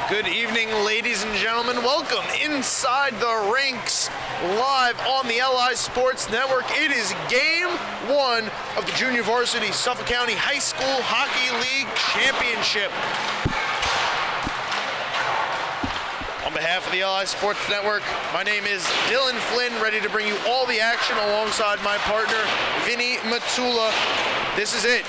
Good evening, ladies and gentlemen. Welcome inside the rinks, live on the LI Sports Network. It is game one of the Junior Varsity Suffolk County High School Hockey League Championship. On behalf of the LI Sports Network, my name is Dylan Flynn, ready to bring you all the action alongside my partner, Vinny Matsula. This is it.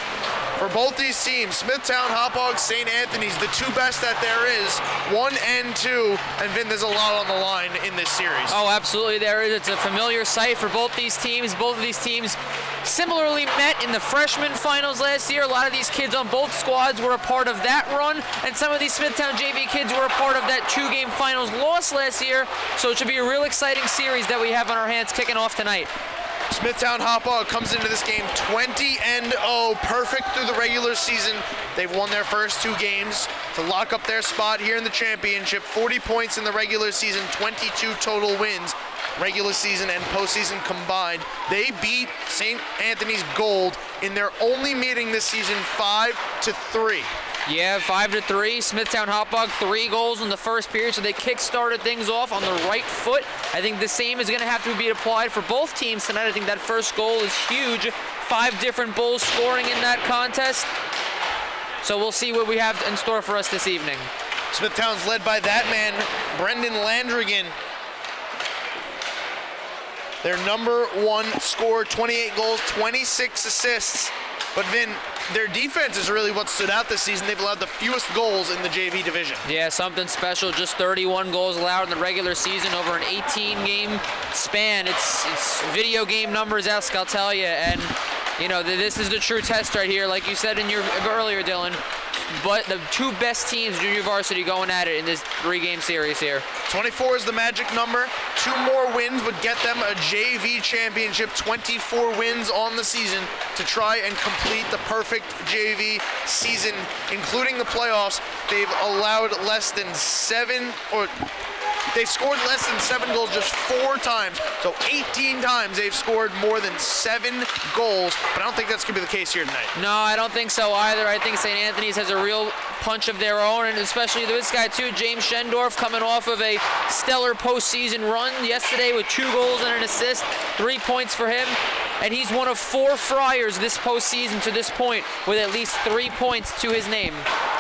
For both these teams, Smithtown, Hauppauge, St. Anthony's, the two best that there is, 1 and 2, and Vin, there's a lot on the line in this series. Oh, absolutely there is. It's a familiar sight for both these teams. Both of these teams similarly met in the freshman finals last year. A lot of these kids on both squads were a part of that run, and some of these Smithtown JV kids were a part of that two-game finals loss last year, so it should be a real exciting series that we have on our hands kicking off tonight. Smithtown Hauppauge comes into this game 20-0, perfect through the regular season. They've won their first two games to lock up their spot here in the championship. 40 points in the regular season, 22 total wins, regular season and postseason combined. They beat St. Anthony's Gold in their only meeting this season, 5-3. Yeah, 5-3. Smithtown Hauppauge, 3 goals in the first period, so they kick-started things off on the right foot. I think the same is going to have to be applied for both teams tonight. I think that first goal is huge. 5 different Bulls scoring in that contest. So we'll see what we have in store for us this evening. Smithtown's led by that man, Brendan Landrigan. Their number one scorer, 28 goals, 26 assists. But Vin, their defense is really what stood out this season. They've allowed the fewest goals in the JV division. Yeah, something special. Just 31 goals allowed in the regular season over an 18-game span. It's video game numbers esque, I'll tell you. And, you know, this is the true test right here, like you said in your earlier, Dylan. But the two best teams, junior varsity, going at it in this 3-game series here. 24 is the magic number. 2 more wins would get them a JV championship. 24 wins on the season to try and complete the perfect JV season, including the playoffs. They've allowed less than 7, or they've scored less than 7 goals just 4 times. So 18 times they've scored more than 7 goals. But I don't think that's going to be the case here tonight. No, I don't think so either. I think St. Anthony's has a real punch of their own, and especially this guy too, James Schendorf, coming off of a stellar postseason run yesterday with 2 goals and an assist, 3 points for him. And he's one of 4 Friars this postseason to this point with at least 3 points to his name.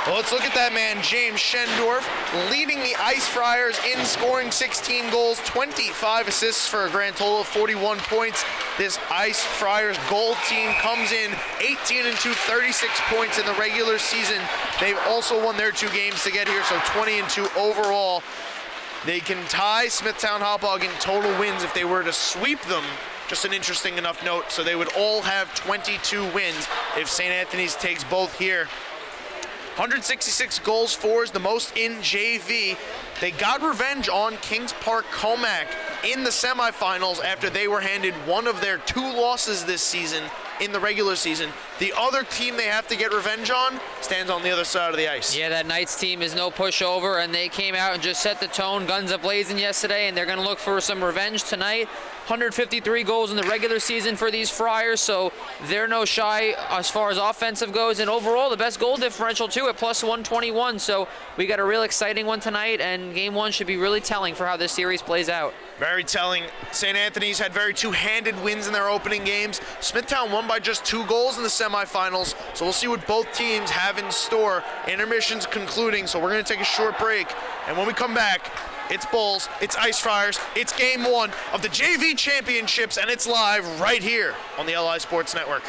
Well, let's look at that man, James Schendorf, leading the Ice Friars in scoring 16 goals, 25 assists for a grand total of 41 points. This Ice Friars Gold team comes in 18-2, 36 points in the regular season. They've also won their 2 games to get here, so 20-2 overall. They can tie Smithtown Hauppauge in total wins if they were to sweep them. Just an interesting enough note, so they would all have 22 wins if St. Anthony's takes both here. 166 goals for is the most in JV. They got revenge on Kings Park Comac in the semifinals after they were handed one of their 2 losses this season in the regular season. The other team they have to get revenge on stands on the other side of the ice. Yeah, that Knights team is no pushover, and they came out and just set the tone, guns a-blazing yesterday, and they're going to look for some revenge tonight. 153 goals in the regular season for these Friars, so they're no shy as far as offensive goes, and overall the best goal differential too at plus 121, so we got a real exciting one tonight, and game 1 should be really telling for how this series plays out. Very telling. St. Anthony's had very two-handed wins in their opening games. Smithtown won by just 2 goals in the semifinals, so we'll see what both teams have in store. Intermission's concluding, so we're going to take a short break, and when we come back, it's Bulls, it's Ice Friars, it's game 1 of the JV Championships, and it's live right here on the LI Sports Network.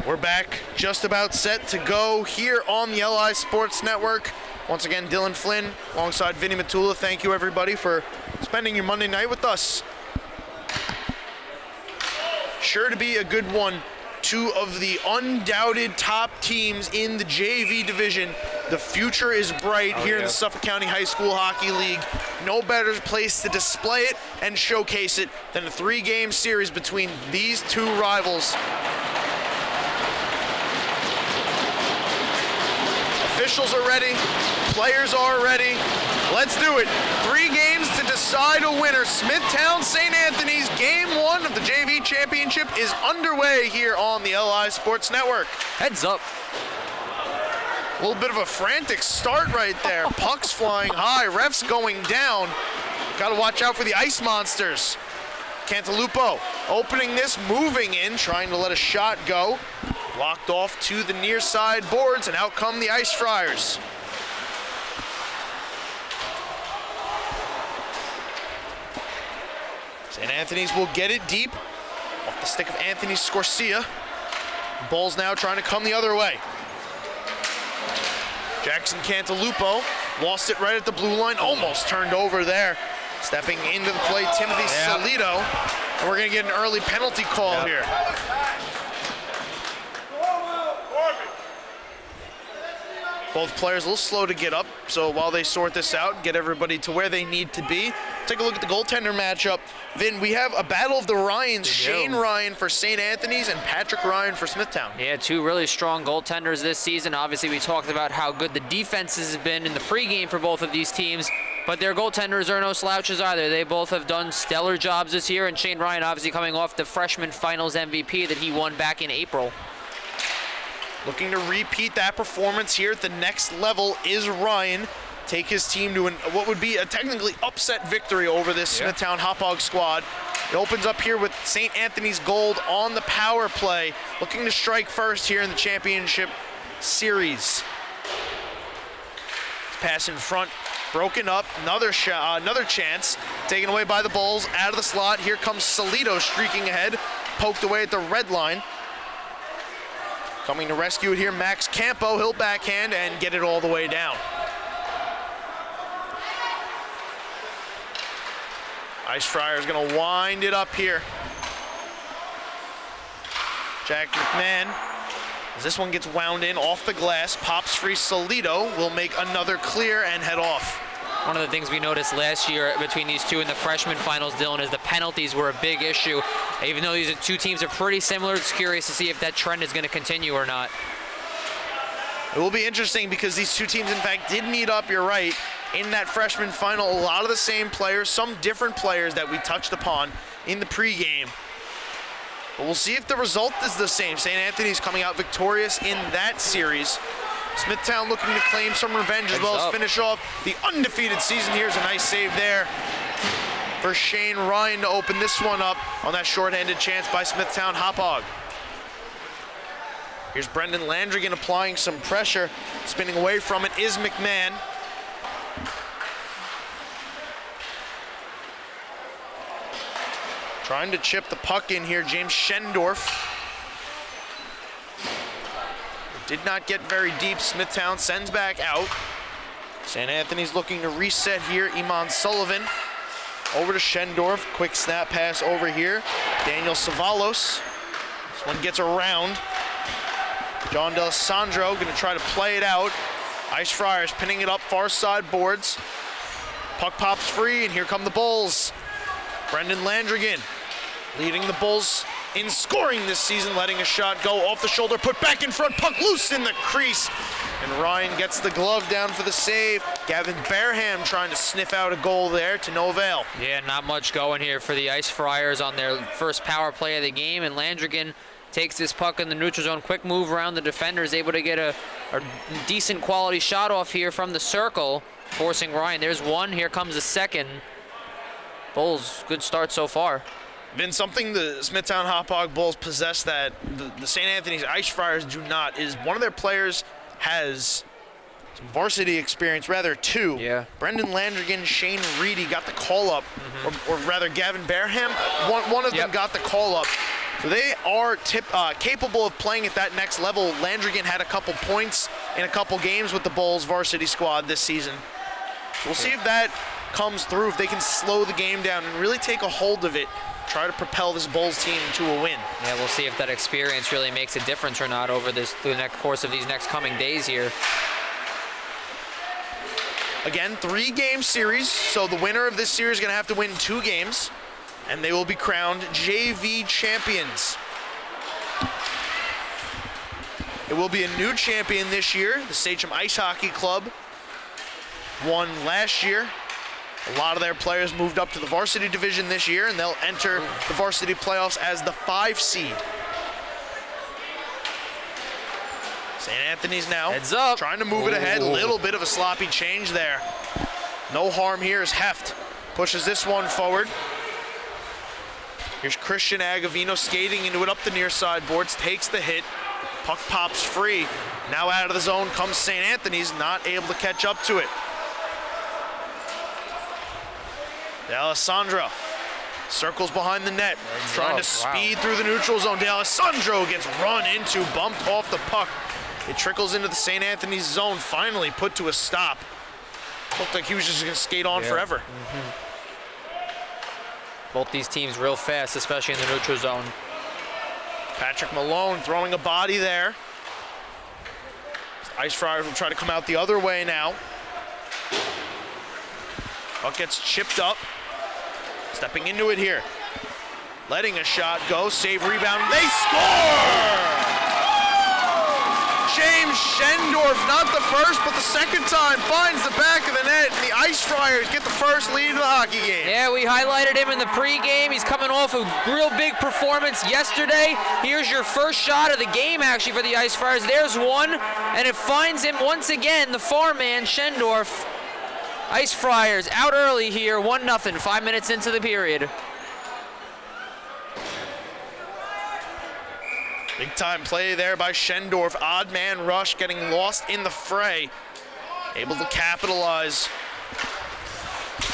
We're back, just about set to go here on the LI Sports Network. Once again, Dylan Flynn alongside Vinny Matula. Thank you, everybody, for spending your Monday night with us. Sure to be a good one. Two of the undoubted top teams in the JV division. The future is bright here in the Suffolk County High School Hockey League. No better place to display it and showcase it than a 3-game series between these two rivals. Officials are ready, players are ready. Let's do it. 3 games to decide a winner. Smithtown St. Anthony's Game 1 of the JV Championship is underway here on the LI Sports Network. Heads up. A little bit of a frantic start right there. Pucks flying high, refs going down. Got to watch out for the ice monsters. Cantalupo opening this, moving in, trying to let a shot go. Blocked off to the near side boards, and out come the Ice Friars. St. Anthony's will get it deep off the stick of Anthony Scorsia. Bulls now trying to come the other way. Jackson Cantalupo lost it right at the blue line, almost turned over there. Stepping into the play, Timothy Salido. And we're going to get an early penalty call here. Both players a little slow to get up, so while they sort this out, get everybody to where they need to be. Take a look at the goaltender matchup. Vin, we have a battle of the Ryans. Shane Ryan for St. Anthony's and Patrick Ryan for Smithtown. Yeah, 2 really strong goaltenders this season. Obviously, we talked about how good the defenses have been in the pregame for both of these teams, but their goaltenders are no slouches either. They both have done stellar jobs this year, and Shane Ryan obviously coming off the freshman finals MVP that he won back in April. Looking to repeat that performance here at the next level is Ryan. Take his team to what would be a technically upset victory over this Smithtown Hauppauge squad. It opens up here with St. Anthony's Gold on the power play, looking to strike first here in the championship series. Pass in front, broken up, another shot, another chance, taken away by the Bulls, out of the slot. Here comes Salido streaking ahead, poked away at the red line. Coming to rescue it here, Max Campo. He'll backhand and get it all the way down. Ice Friars gonna wind it up here. Jack McMahon, as this one gets wound in off the glass, pops free. Salido will make another clear and head off. One of the things we noticed last year between these two in the freshman finals, Dylan, is the penalties were a big issue. Even though these two teams are pretty similar, it's curious to see if that trend is going to continue or not. It will be interesting because these two teams, in fact, did meet up, you're right, in that freshman final. A lot of the same players, some different players that we touched upon in the pregame. But we'll see if the result is the same. St. Anthony's coming out victorious in that series. Smithtown looking to claim some revenge as well as finish off the undefeated season. Here's a nice save there for Shane Ryan to open this one up on that shorthanded chance by Smithtown Hauppauge. Here's Brendan Landrigan applying some pressure. Spinning away from it is McMahon. Trying to chip the puck in here, James Schendorf. Did not get very deep. Smithtown sends back out. St. Anthony's looking to reset here. Iman Sullivan over to Schendorf. Quick snap pass over here. Daniel Savalos. This one gets around. John D'Alessandro going to try to play it out. Ice Friars pinning it up far side boards. Puck pops free, and here come the Bulls. Brendan Landrigan leading the Bulls in scoring this season, letting a shot go off the shoulder, put back in front, puck loose in the crease. And Ryan gets the glove down for the save. Gavin Barham trying to sniff out a goal there to no avail. Yeah, not much going here for the Ice Friars on their first power play of the game, and Landrigan takes this puck in the neutral zone. Quick move around the defenders, able to get a decent quality shot off here from the circle, forcing Ryan. There's one, here comes the second. Bulls, good start so far. Been something the Smithtown Hauppauge Bulls possess that the St. Anthony's Ice Friars do not, is one of their players has some varsity experience, rather two. Yeah. Brendan Landrigan, Shane Reedy got the call up, or rather Gavin Barham, one of them got the call up. So they are capable of playing at that next level. Landrigan had a couple points in a couple games with the Bulls varsity squad this season. We'll see if that comes through, if they can slow the game down and really take a hold of it, try to propel this Bulls team to a win. Yeah, we'll see if that experience really makes a difference or not over the next course of these next coming days here. Again, 3-game series, so the winner of this series is going to have to win 2 games, and they will be crowned JV champions. It will be a new champion this year. The Sachem Ice Hockey Club won last year. A lot of their players moved up to the varsity division this year, and they'll enter the varsity playoffs as the 5 seed. St. Anthony's now heads up, trying to move it ahead. A little bit of a sloppy change there. No harm here as Heft pushes this one forward. Here's Christian Agavino skating into it up the near side boards, takes the hit. Puck pops free. Now out of the zone comes St. Anthony's, not able to catch up to it. D'Alessandro circles behind the net, trying to speed through the neutral zone. D'Alessandro gets run into, bumped off the puck. It trickles into the St. Anthony's zone, finally put to a stop. Looked like he was just gonna skate on forever. Both these teams real fast, especially in the neutral zone. Patrick Malone throwing a body there. Ice Friars will try to come out the other way now. Puck gets chipped up. Stepping into it here. Letting a shot go, save, rebound, they score! James Schendorf, not the first, but the second time, finds the back of the net, and the Ice Friars get the first lead of the hockey game. Yeah, we highlighted him in the pregame. He's coming off a real big performance yesterday. Here's your first shot of the game, actually, for the Ice Friars. There's one, and it finds him once again, the far man, Schendorf. Ice Friars out early here, 1-0, 5 minutes into the period. Big time play there by Schendorf. Odd man rush, getting lost in the fray. Able to capitalize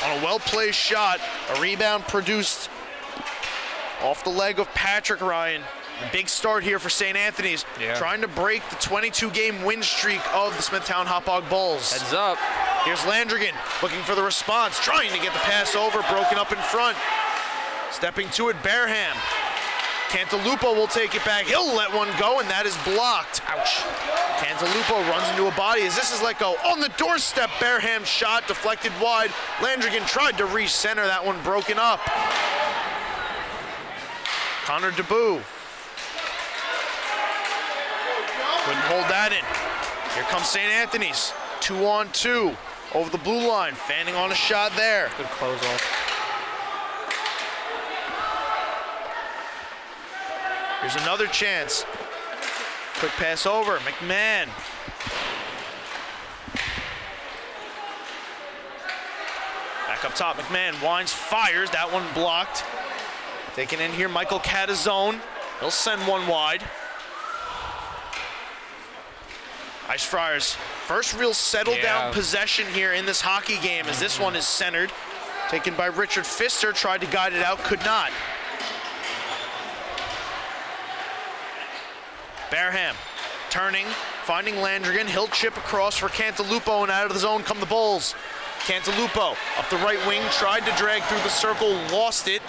on a well-placed shot. A rebound produced off the leg of Patrick Ryan. A big start here for St. Anthony's. Trying to break the 22-game win streak of the Smithtown Hauppauge Bulls. Heads up. Here's Landrigan looking for the response, trying to get the pass over, broken up in front. Stepping to it, Barham. Cantalupo will take it back. He'll let one go, and that is blocked. Ouch. Cantalupo runs into a body as this is let go. On the doorstep, Barham's shot deflected wide. Landrigan tried to re-center, that one broken up. Connor DeBoo. Couldn't hold that in. Here comes St. Anthony's. 2-on-2 over the blue line. Fanning on a shot there. Good close off. Here's another chance. Quick pass over, McMahon. Back up top, McMahon winds, fires, that one blocked. Taken in here, Michael Catazone. He'll send one wide. Ice Friars, first real settle down possession here in this hockey game as this one is centered. Taken by Richard Pfister, tried to guide it out, could not. Barham turning, finding Landrigan. He'll chip across for Cantalupo, and out of the zone come the Bulls. Cantalupo up the right wing, tried to drag through the circle, lost it.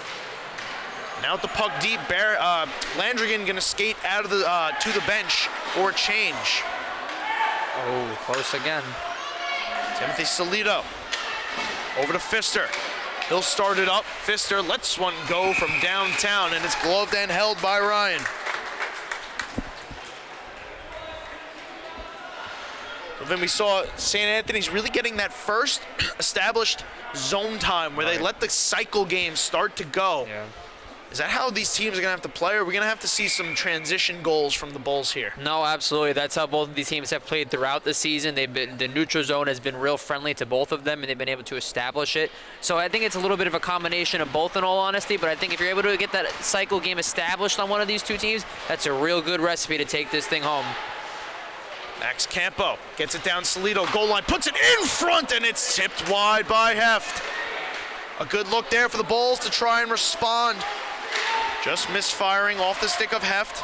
Now with the puck deep, Landrigan gonna skate out of the to the bench for a change. Oh, close again. Timothy Salido over to Pfister. He'll start it up. Pfister lets one go from downtown, and it's gloved and held by Ryan. So then we saw St. Anthony's really getting that first established zone time where they let the cycle game start to go. Yeah. Is that how these teams are going to have to play, or are we going to have to see some transition goals from the Bulls here? No, absolutely. That's how both of these teams have played throughout the season. The neutral zone has been real friendly to both of them, and they've been able to establish it. So I think it's a little bit of a combination of both, in all honesty, but I think if you're able to get that cycle game established on one of these two teams, that's a real good recipe to take this thing home. Max Campo gets it down Salido, goal line, puts it in front, and it's tipped wide by Heft. A good look there for the Bulls to try and respond. Just misfiring off the stick of Heft.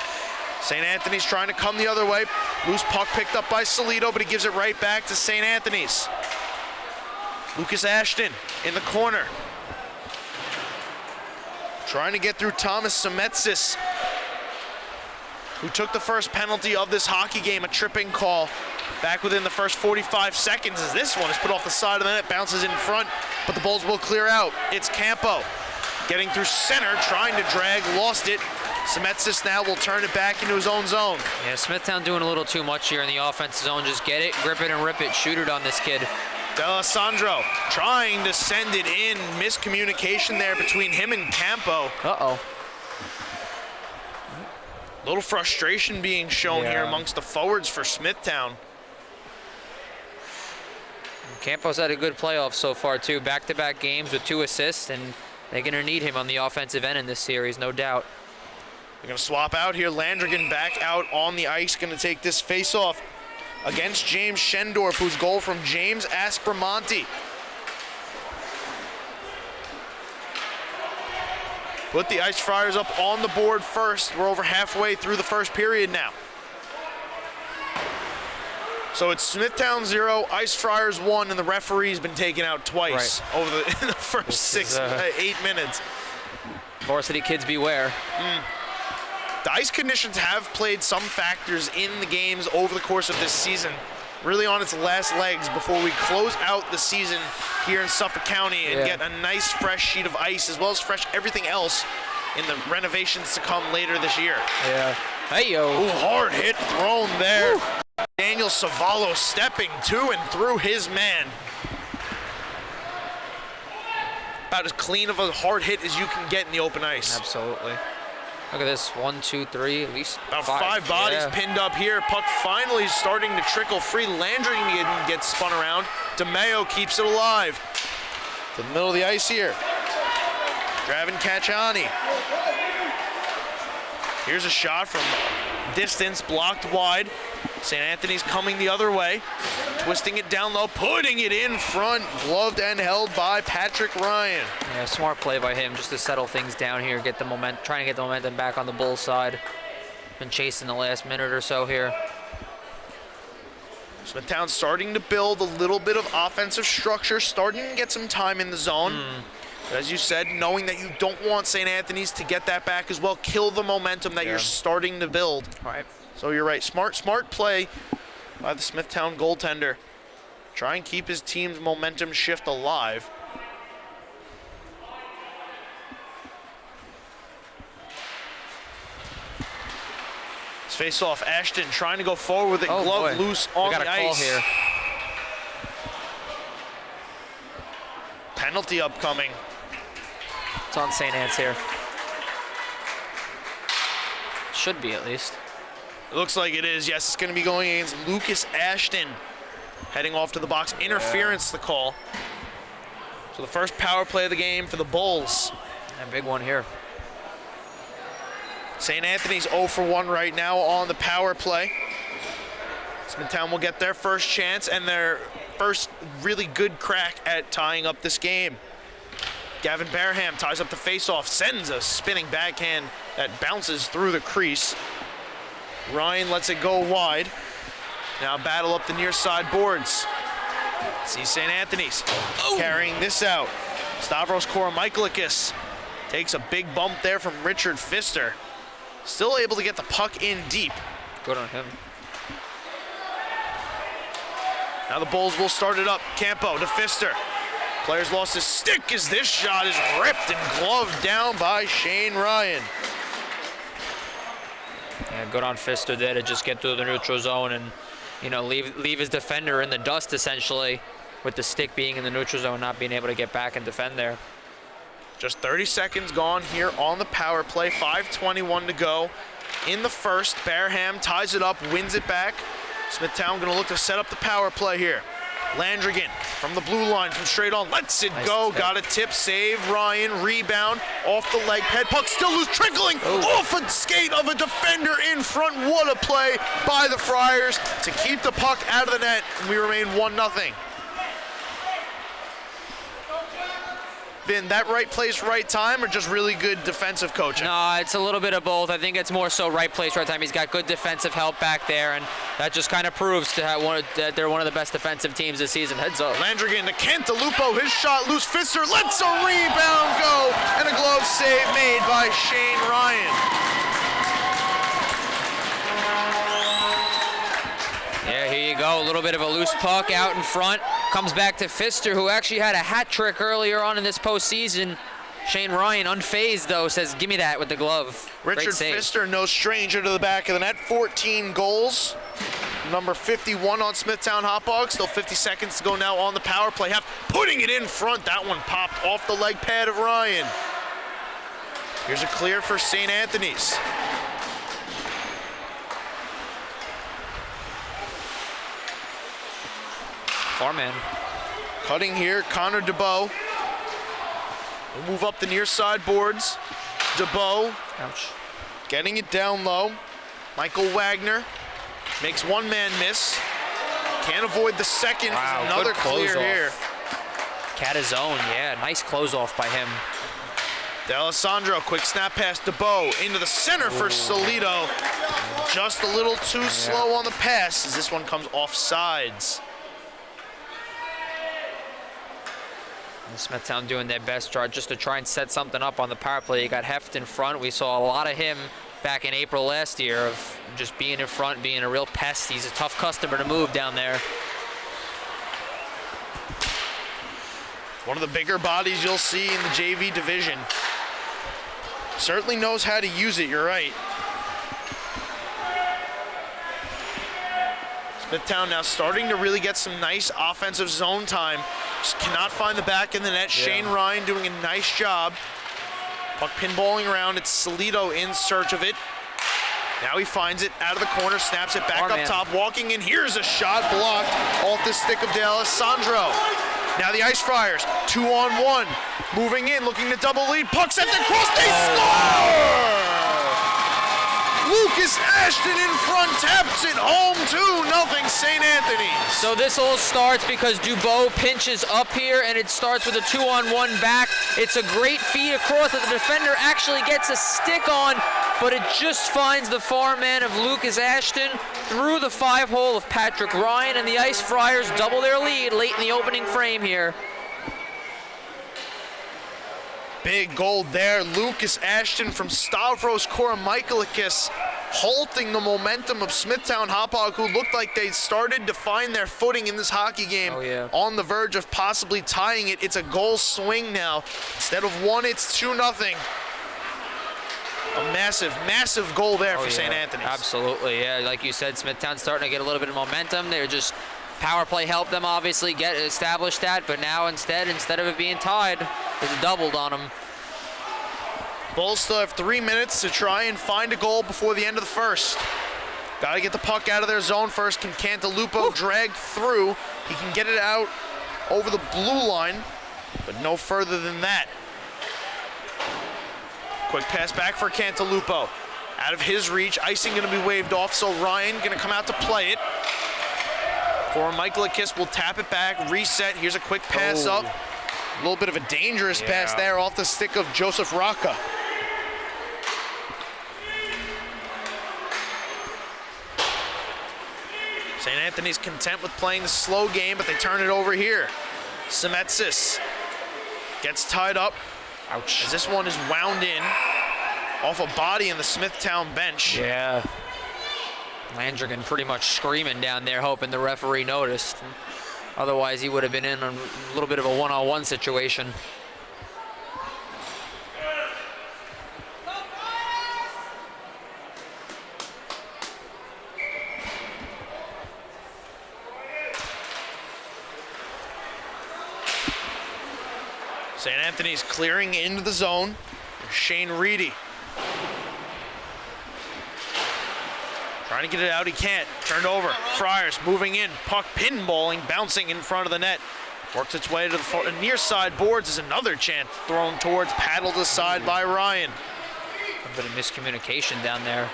St. Anthony's trying to come the other way. Loose puck picked up by Solito, but he gives it right back to St. Anthony's. Lucas Ashton in the corner. Trying to get through Thomas Semetsis, who took the first penalty of this hockey game, a tripping call. Back within the first 45 seconds as this one is put off the side of the net, bounces in front, but the Bulls will clear out. It's Campo getting through center, trying to drag, lost it. Semetsis now will turn it back into his own zone. Yeah, Smithtown doing a little too much here in the offensive zone. Just get it, grip it, and rip it. Shoot it on this kid. D'Alessandro trying to send it in. Miscommunication there between him and Campo. Uh-oh. A little frustration being shown here amongst the forwards for Smithtown. Campo's had a good playoff so far, too. Back-to-back games with 2 assists, and they're going to need him on the offensive end in this series, no doubt. They're going to swap out here. Landrigan back out on the ice, going to take this face-off against James Schendorf, whose goal from James Aspromonte. Put the Ice Friars up on the board first. We're over halfway through the first period now. So it's Smithtown 0, Ice Friars 1, and the referee's been taken out twice over in the first 8 minutes. Varsity kids beware. The ice conditions have played some factors in the games over the course of this season, really on its last legs before we close out the season here in Suffolk County and get a nice fresh sheet of ice, as well as fresh everything else in the renovations to come later this year. Yeah. Hey-yo. Ooh, hard hit thrown there. Woo. Daniel Savallo stepping to and through his man. About as clean of a hard hit as you can get in the open ice. Absolutely. Look at this, 1, 2, 3, at least about 5 bodies pinned up here. Puck finally starting to trickle free. Landry gets spun around. DeMeo keeps it alive. To the middle of the ice here. Draven Cacciani. Here's a shot from distance, blocked wide. St. Anthony's coming the other way. Twisting it down low, putting it in front, gloved and held by Patrick Ryan. Yeah, smart play by him just to settle things down here, get the trying to get the momentum back on the Bulls side. Been chasing the last minute or so here. Smithtown starting to build a little bit of offensive structure, starting to get some time in the zone. But as you said, knowing that you don't want St. Anthony's to get that back as well, kill the momentum that you're starting to build. All right. So you're right, smart play by the Smithtown goaltender. Try and keep his team's momentum shift alive. Let's face off, Ashton trying to go forward with it, glove loose on the ice. Call here. Penalty upcoming. It's on St. Anne's here. Should be at least. It looks like it is. Yes, it's going to be going against Lucas Ashton. Heading off to the box. Interference, the call. So the first power play of the game for the Bulls. A big one here. St. Anthony's 0 for 1 right now on the power play. Smithtown will get their first chance and their first really good crack at tying up this game. Gavin Barham ties up the faceoff, sends a spinning backhand that bounces through the crease. Ryan lets it go wide. Now battle up the near side boards. See St. Anthony's carrying this out. Stavros Koromichalikis takes a big bump there from Richard Pfister. Still able to get the puck in deep. Good on him. Now the Bulls will start it up. Campo to Pfister. Player's lost his stick as this shot is ripped and gloved down by Shane Ryan. Yeah, good on Pfister there to just get through the neutral zone and, you know, leave his defender in the dust essentially, with the stick being in the neutral zone, not being able to get back and defend there. Just 30 seconds gone here on the power play. 5:21 to go in the first. Barham ties it up, wins it back. Smithtown going to look to set up the power play here. Landrigan from the blue line from straight on, lets it go, got a tip, save, Ryan, rebound, off the leg pad, puck still loose, trickling off a skate of a defender in front. What a play by the Friars to keep the puck out of the net, and we remain 1-0. been that right place, right time, or just really good defensive coaching? No, it's a little bit of both. I think it's more so right place, right time. He's got good defensive help back there, and that just kind of proves that they're one of the best defensive teams this season. Heads up. Landrigan to Cantalupo, his shot loose. Pfister lets a rebound go, and a glove save made by Shane Ryan. Yeah, here you go. A little bit of a loose puck out in front. Comes back to Pfister, who actually had a hat trick earlier on in this postseason. Shane Ryan, unfazed though, says, "Give me that with the glove." Richard Pfister, no stranger to the back of the net. 14 goals. Number 51 on Smithtown Hauppauge. Still 50 seconds to go now on the power play. Putting it in front. That one popped off the leg pad of Ryan. Here's a clear for St. Anthony's. Four-man. Cutting here, Connor DeBow. We'll move up the near side boards. DeBow. Ouch. Getting it down low. Michael Wagner makes one man miss. Can't avoid the second. Wow, another good close clear off. here. Catazone, yeah, nice close off by him. D'Alessandro, quick snap pass to Bo into the center for Solito. Just a little too slow on the pass as this one comes off sides. Smithtown doing their best just to try and set something up on the power play. You got Heft in front. We saw a lot of him back in April last year of just being in front, being a real pest. He's a tough customer to move down there. One of the bigger bodies you'll see in the JV division. Certainly knows how to use it, you're right. Smithtown now starting to really get some nice offensive zone time. Just cannot find the back in the net. Yeah. Shane Ryan doing a nice job. Puck pinballing around. It's Solito in search of it. Now he finds it out of the corner, snaps it back up top, walking in. Here's a shot blocked off the stick of D'Alessandro. Now the Ice Friars, 2-on-1. Moving in, looking to double lead. Puck sent across, they score! Lucas Ashton in front, taps it home, 2-0 St. Anthony's. So this all starts because Dubois pinches up here, and it starts with a 2-on-1 back. It's a great feed across that the defender actually gets a stick on, but it just finds the far man of Lucas Ashton through the 5-hole of Patrick Ryan, and the Ice Friars double their lead late in the opening frame here. Big goal there. Lucas Ashton from Stavros Koromikakis halting the momentum of Smithtown Hauppauge, who looked like they started to find their footing in this hockey game. Oh, yeah. On the verge of possibly tying it. It's a goal swing now. Instead of 1, it's 2-0. A massive, massive goal there for St. Anthony's. Absolutely, yeah. Like you said, Smithtown's starting to get a little bit of momentum. They're just power play helped them obviously get established that, but now instead of it being tied, it's doubled on them. Bulls still have 3 minutes to try and find a goal before the end of the first. Got to get the puck out of their zone first. Can Cantalupo drag through? He can get it out over the blue line, but no further than that. Quick pass back for Cantalupo. Out of his reach, icing going to be waved off, so Ryan going to come out to play it. Koromikakis will tap it back, reset. Here's a quick pass up. A little bit of a dangerous pass there off the stick of Joseph Rocca. St. Anthony's content with playing the slow game, but they turn it over here. Semetsis gets tied up. Ouch. As this one is wound in off a body in the Smithtown bench. Yeah. Landrigan pretty much screaming down there, hoping the referee noticed. Otherwise, he would have been in a little bit of a one-on-one situation. St. Anthony's clearing into the zone. Shane Reedy trying to get it out, he can't. Turned over. Friars moving in. Puck pinballing, bouncing in front of the net. Works its way to the near side boards as another chance thrown towards, paddled aside by Ryan. A bit of miscommunication down there.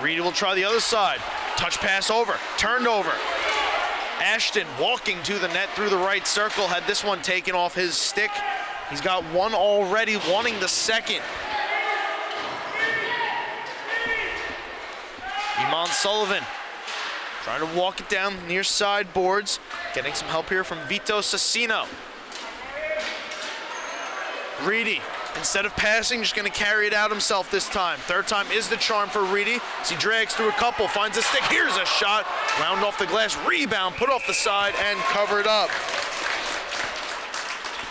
Reedy will try the other side. Touch pass over. Turned over. Ashton walking to the net through the right circle. Had this one taken off his stick He's got one already, wanting the second. Iman Sullivan trying to walk it down near side boards. Getting some help here from Vito Sassino. Reedy, instead of passing, just gonna carry it out himself this time. Third time is the charm for Reedy. As he drags through a couple, finds a stick. Here's a shot. Round off the glass, rebound, put off the side, and covered up.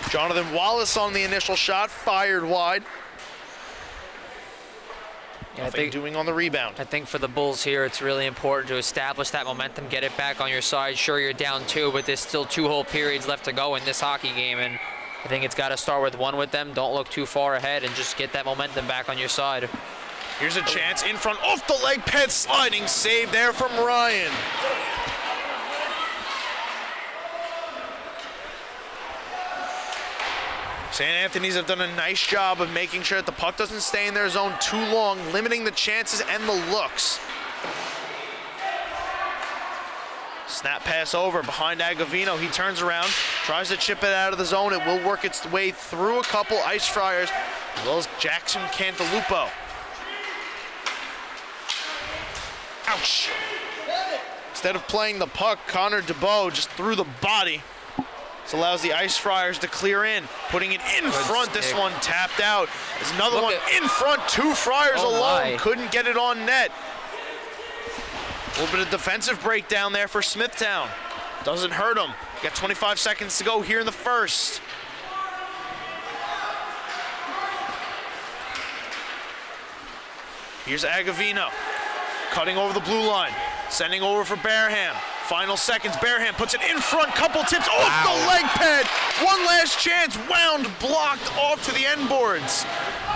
Jonathan Wallace on the initial shot, fired wide. Nothing doing on the rebound. I think for the Bulls here, it's really important to establish that momentum, get it back on your side. Sure, you're down 2, but there's still 2 whole periods left to go in this hockey game, and I think it's got to start with 1 with them. Don't look too far ahead and just get that momentum back on your side. Here's a chance in front, off the leg pad, sliding save there from Ryan. St. Anthony's have done a nice job of making sure that the puck doesn't stay in their zone too long, limiting the chances and the looks. Snap pass over behind Agavino. He turns around, tries to chip it out of the zone. It will work its way through a couple Ice Friars, as well as Jackson Cantalupo. Ouch. Instead of playing the puck, Connor DeBow just threw the body. This allows the Ice Friars to clear in, putting it in front. This one tapped out. There's another one in front. 2 Friars alone. Couldn't get it on net. A little bit of defensive breakdown there for Smithtown. Doesn't hurt them. Got 25 seconds to go here in the first. Here's Agavino, cutting over the blue line, sending over for Barham. Final seconds, Barham puts it in front, couple tips off the leg pad. One last chance, wound, blocked off to the end boards.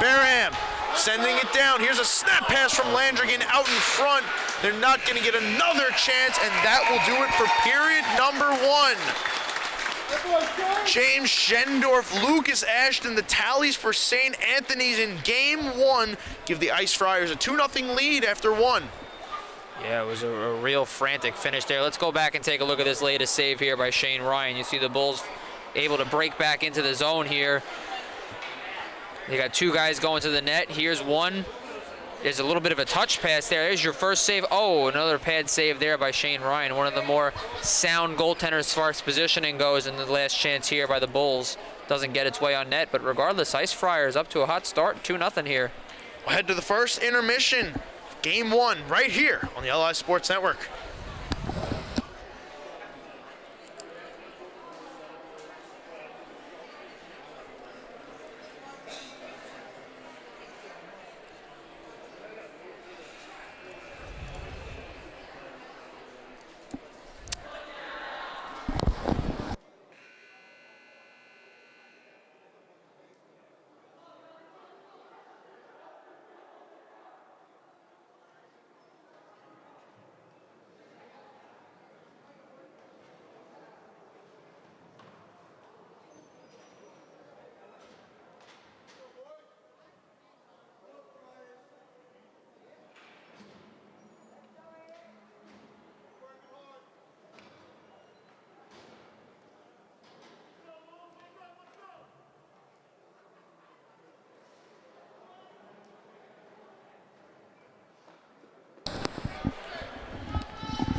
Barham sending it down. Here's a snap pass from Landrigan out in front. They're not gonna get another chance, and that will do it for period number 1. James Schendorf, Lucas Ashton, the tallies for St. Anthony's in game 1 give the Ice Friars a 2-0 lead after 1. Yeah, it was a real frantic finish there. Let's go back and take a look at this latest save here by Shane Ryan. You see the Bulls able to break back into the zone here. They got 2 guys going to the net. Here's one. There's a little bit of a touch pass there. There's your first save. Oh, another pad save there by Shane Ryan. One of the more sound goaltenders as far as positioning goes, in the last chance here by the Bulls. Doesn't get its way on net, but regardless, Ice Friars up to a hot start, 2-0 here. We'll head to the first intermission. Game 1 right here on the LI Sports Network.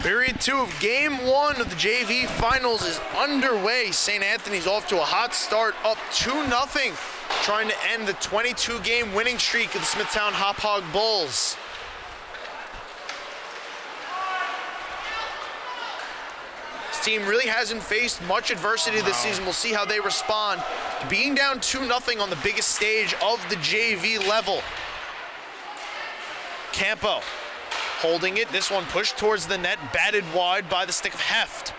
Period 2 of game 1 of the JV Finals is underway. St. Anthony's off to a hot start, up 2-0, trying to end the 22-game winning streak of the Smithtown Hauppauge Bulls. This team really hasn't faced much adversity this season. We'll see how they respond to being down 2-0 on the biggest stage of the JV level. Campo holding it. This one pushed towards the net, batted wide by the stick of Heft.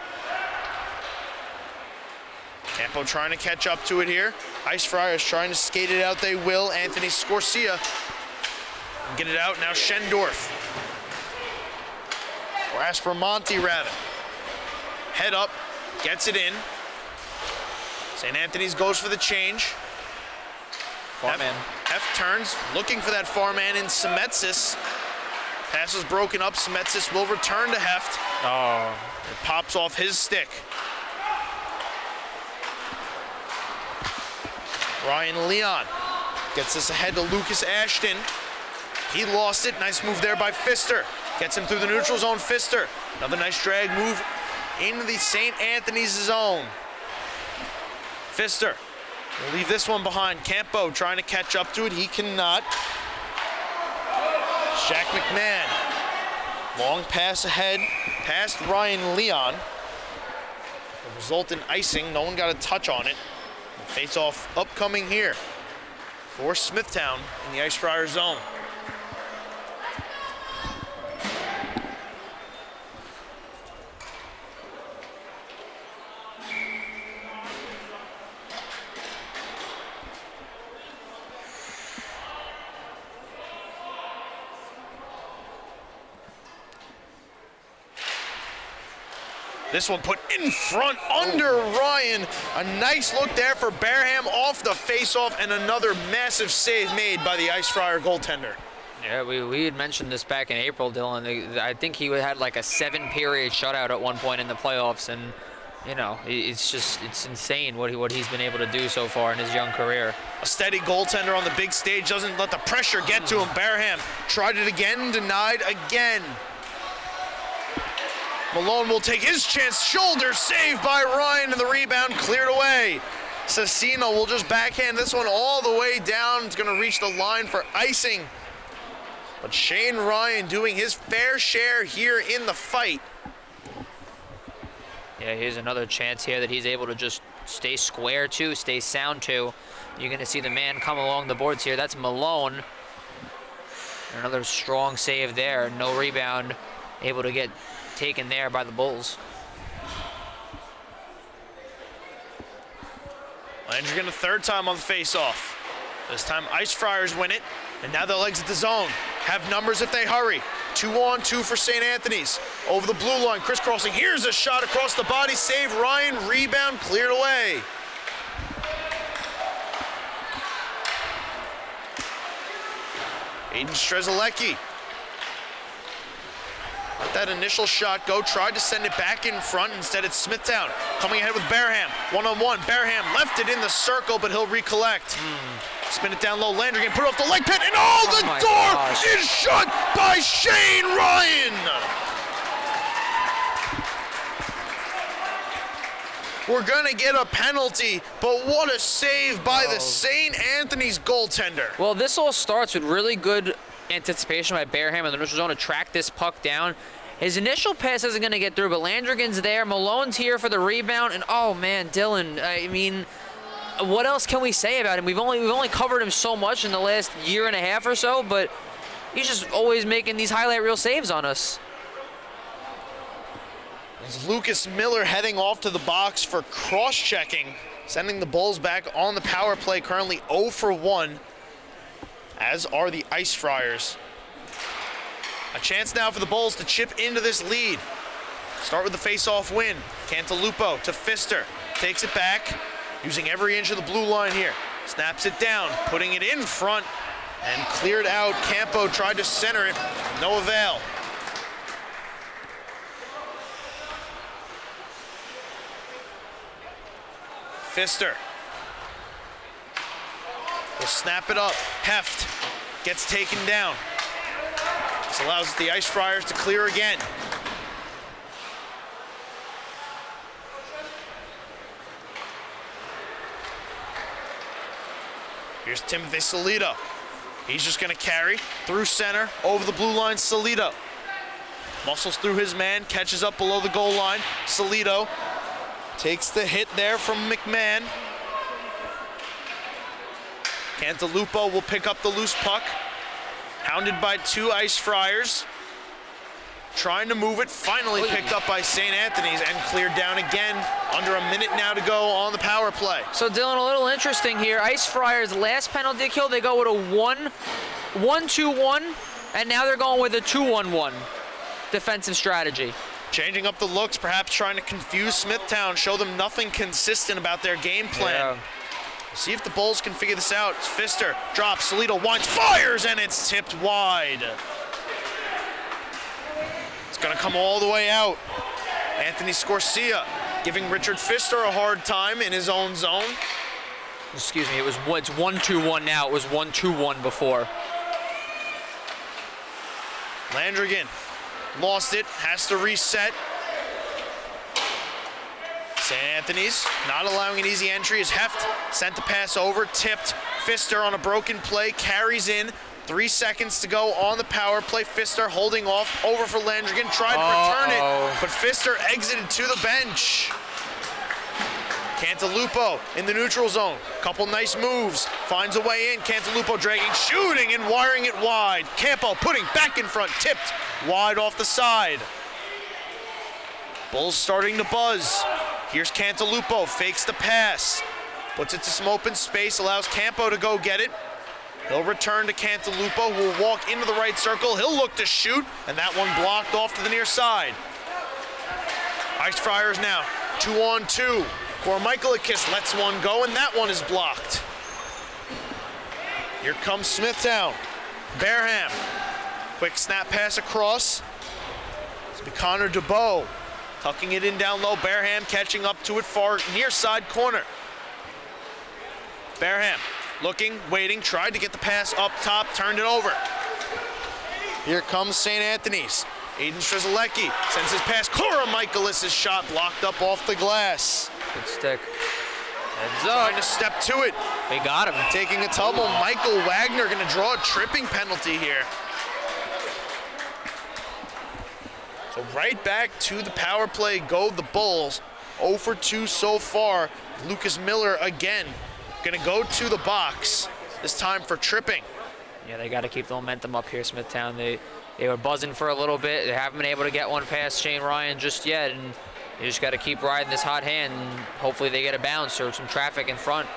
Campo trying to catch up to it here. Ice Friars trying to skate it out. They will. Anthony Scorsia get it out. Now Schendorf. Or Aspromonte, rather. Head up, gets it in. St. Anthony's goes for the change. Heft turns, looking for that far man in Semetsis. Pass is broken up. Semetsis will return to Heft. Oh. It pops off his stick. Ryan Leon gets this ahead to Lucas Ashton. He lost it. Nice move there by Pfister. Gets him through the neutral zone. Pfister. Another nice drag move into the St. Anthony's zone. Pfister will leave this one behind. Campo trying to catch up to it. He cannot. Shaq McMahon. Long pass ahead past Ryan Leon. The result in icing. No one got a touch on it. Face off upcoming here for Smithtown in the Ice Friar zone. This one put in front under Ryan. A nice look there for Barham off the face-off, and another massive save made by the Ice Friar goaltender. Yeah, we had mentioned this back in April, Dylan. I think he had like a 7-period shutout at one point in the playoffs, and you know, it's insane what he's been able to do so far in his young career. A steady goaltender on the big stage doesn't let the pressure get to him. Barham tried it again, denied again. Malone will take his chance. Shoulder save by Ryan, and the rebound cleared away. Cecino will just backhand this one all the way down. It's going to reach the line for icing. But Shane Ryan doing his fair share here in the fight. Yeah, here's another chance here that he's able to just stay square to, stay sound to. You're going to see the man come along the boards here. That's Malone. Another strong save there. No rebound. Able to get taken there by the Bulls. Landrigan a third time on the face-off. This time Ice Friars win it, and now they'll exit the zone. Have numbers if they hurry. 2-on-2 for St. Anthony's. Over the blue line, crisscrossing. Here's a shot across the body. Save Ryan. Rebound cleared away. Aiden Strzelecki. Let that initial shot go. Tried to send it back in front. Instead, it's Smithtown coming ahead with Barham. One-on-one. Barham left it in the circle, but he'll recollect. Spin it down low. Landrigan put it off the leg pit, and the door is shut by Shane Ryan. We're going to get a penalty, but what a save by the St. Anthony's goaltender. Well, this all starts with really good anticipation by Barham in the neutral zone to track this puck down. His initial pass isn't going to get through, but Landrigan's there. Malone's here for the rebound, and oh man, Dylan, I mean, what else can we say about him? We've only covered him so much in the last year and a half or so, but he's just always making these highlight reel saves on us. It's Lucas Miller heading off to the box for cross-checking, sending the Bulls back on the power play, currently 0 for 1, as are the Ice Friars. A chance now for the Bulls to chip into this lead. Start with the face-off win. Cantalupo to Pfister, takes it back, using every inch of the blue line here. Snaps it down, putting it in front, and cleared out. Campo tried to center it, no avail. Pfister will snap it up. Heft gets taken down. This allows the Ice Friars to clear again. Here's Timothy Salito. He's just going to carry through center, over the blue line. Salito muscles through his man, catches up below the goal line. Salito takes the hit there from McMahon. Cantalupo will pick up the loose puck. Hounded by two Ice Friars. Trying to move it, finally picked up by St. Anthony's and cleared down again. Under a minute now to go on the power play. So Dylan, a little interesting here. Ice Friars' last penalty kill, they go with a 1-2-1, and now they're going with a 2-1-1 defensive strategy. Changing up the looks, perhaps trying to confuse Smithtown, show them nothing consistent about their game plan. Yeah. See if the Bulls can figure this out. Pfister drops, Salito winds, fires, and it's tipped wide. It's gonna come all the way out. Anthony Scorsia giving Richard Pfister a hard time in his own zone. Excuse me, it's 1-2-1 now. It was 1-2-1 before. Landrigan lost it, has to reset. St. Anthony's not allowing an easy entry as Heft sent the pass over, tipped. Pfister on a broken play, carries in. 3 seconds to go on the power play. Pfister holding off, over for Landrigan, tried to return it, but Pfister exited to the bench. Cantalupo in the neutral zone. Couple nice moves. Finds a way in. Cantalupo dragging, shooting, and wiring it wide. Campo putting back in front. Tipped wide off the side. Bulls starting to buzz. Here's Cantalupo. Fakes the pass. Puts it to some open space. Allows Campo to go get it. He'll return to Cantalupo, who will walk into the right circle. He'll look to shoot, and that one blocked off to the near side. Ice Friars now 2-on-2. Kormichalikis lets one go, and that one is blocked. Here comes Smithtown. Bareham. Quick snap pass across. It's be Connor DeBow. Tucking it in down low. Bareham catching up to it far near side corner. Bareham looking, waiting, tried to get the pass up top, turned it over. Here comes St. Anthony's. Aiden Strzelecki sends his pass. Kormichalis' shot blocked up off the glass. Good stick. Heads up. Trying to step to it. They got him. Taking a tumble. Michael Wagner going to draw a tripping penalty here. So right back to the power play go the Bulls. 0 for 2 so far. Lucas Miller again going to go to the box, this time for tripping. Yeah, they got to keep the momentum up here, Smithtown. They were buzzing for a little bit. They haven't been able to get one past Shane Ryan just yet, and you just got to keep riding this hot hand, and hopefully they get a bounce or some traffic in front.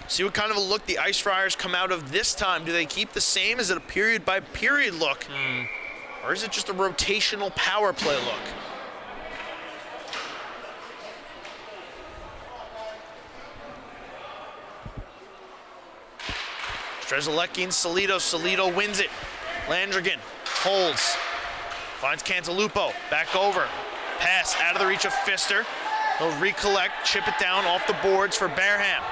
See what kind of a look the Ice Friars come out of this time. Do they keep the same? Is it a period-by-period look? Or is it just a rotational power play look? Strzelecki and Salido. Salido wins it. Landrigan holds. Finds Cantalupo. Back over. Pass out of the reach of Pfister. He'll recollect, chip it down off the boards for Bareham.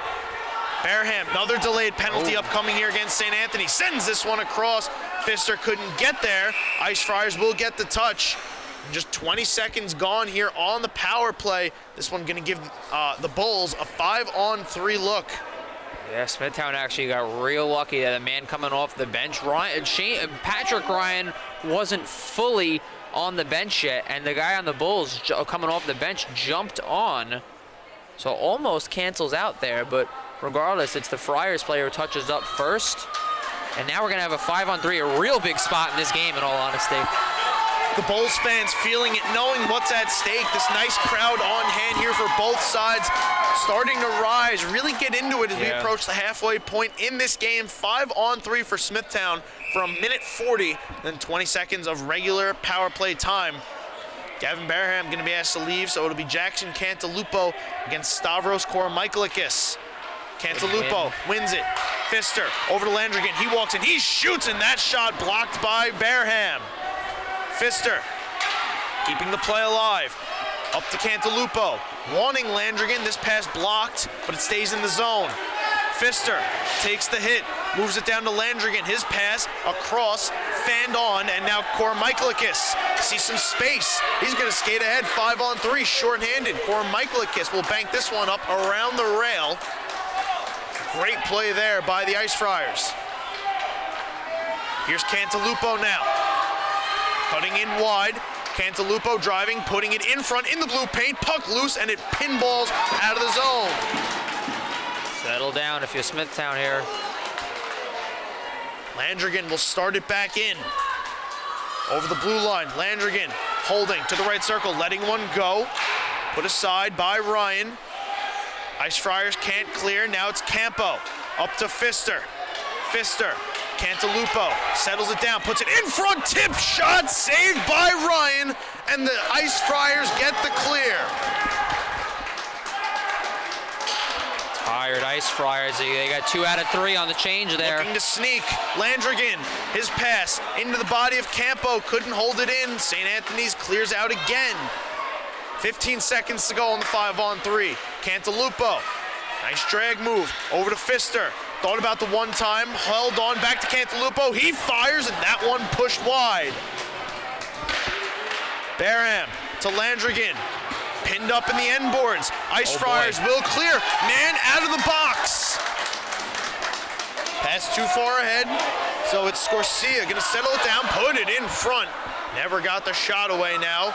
Bareham, another delayed penalty upcoming here against St. Anthony. Sends this one across. Pfister couldn't get there. Ice Friars will get the touch. Just 20 seconds gone here on the power play. This one going to give the Bulls a 5-on-3 look. Yeah, Smithtown actually got real lucky that a man coming off the bench, Patrick Ryan wasn't fully on the bench yet, and the guy on the Bulls coming off the bench jumped on. So almost cancels out there, but regardless, it's the Friars player who touches up first. And now we're going to have a 5-on-3, a real big spot in this game, in all honesty. The Bulls fans feeling it, knowing what's at stake. This nice crowd on hand here for both sides, starting to rise, really get into it as we approach the halfway point in this game. 5-on-3 for Smithtown for 1:40, then 20 seconds of regular power play time. Gavin Bareham going to be asked to leave, so it'll be Jackson Cantalupo against Stavros Kormichalikis. Cantalupo wins it. Pfister over to Landrigan. He walks in. He shoots, and that shot blocked by Bareham. Pfister keeping the play alive. Up to Cantalupo. Wanting Landrigan. This pass blocked, but it stays in the zone. Pfister takes the hit. Moves it down to Landrigan. His pass across, fanned on, and now Kormichalikis sees some space. He's going to skate ahead. 5-on-3, short-handed. Kormichalikis will bank this one up around the rail. Great play there by the Ice Friars. Here's Cantalupo now. Cutting in wide. Cantalupo driving, putting it in front in the blue paint. Puck loose, and it pinballs out of the zone. Settle down if you're Smithtown here. Landrigan will start it back in. Over the blue line, Landrigan holding to the right circle, letting one go. Put aside by Ryan. Ice Friars can't clear. Now it's Campo. Up to Pfister. Pfister. Cantalupo settles it down, puts it in front. Tip shot saved by Ryan. And the Ice Friars get the clear. Tired Ice Friars. They got 2 out of 3 on the change there. Looking to sneak. Landrigan, his pass into the body of Campo. Couldn't hold it in. St. Anthony's clears out again. 15 seconds to go on the 5-on-3. Cantalupo, nice drag move, over to Pfister. Thought about the one time, held on, back to Cantalupo. He fires, and that one pushed wide. Barham to Landrigan, pinned up in the end boards. Ice Friars will clear. Man out of the box. Pass too far ahead, so it's Scorsia gonna settle it down, put it in front. Never got the shot away now.